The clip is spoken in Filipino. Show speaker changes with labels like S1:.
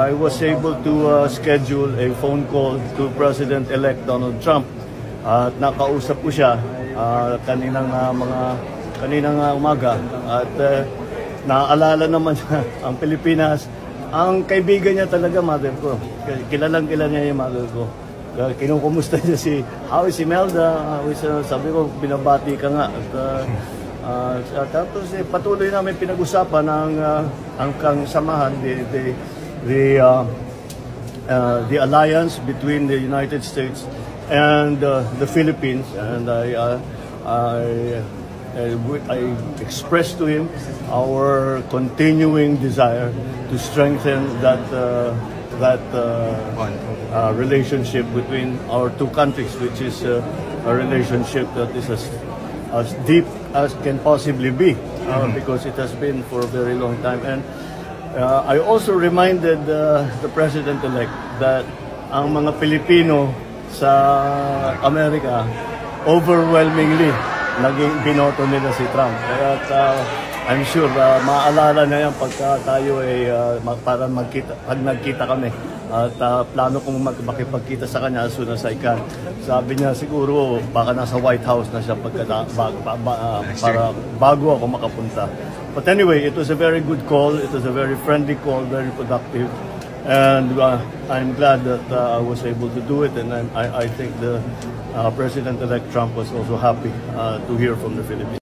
S1: I was able to schedule a phone call to President-elect Donald Trump. At nakausap ko siya kaninang umaga at naaalala naman siya ang Pilipinas. Ang kaibigan niya talaga, mother ko. Kilala niya yung mother ko. Kinukumusta niya how is Imelda? Sabi ko, binabati ka nga. At tapos patuloy namin pinag-usapan ang samahan, the alliance between the United States and the Philippines, and I expressed to him our continuing desire to strengthen that relationship between our two countries, which is a relationship that is as deep as can possibly be, because it has been for a very long time. And I also reminded the President-elect that ang mga Pilipino sa Amerika overwhelmingly naging binoto nila si Trump. Kaya I'm sure maaalala na yan pagka tayo ay para pag nagkita kami. At plano kong makipagkita sa kanya as soon as I can. Sabi niya siguro baka nasa White House na siya para bago ako makapunta. But anyway, it was a very good call. It was a very friendly call, very productive. And I'm glad that I was able to do it, and I think the President-elect Trump was also happy to hear from the Philippines.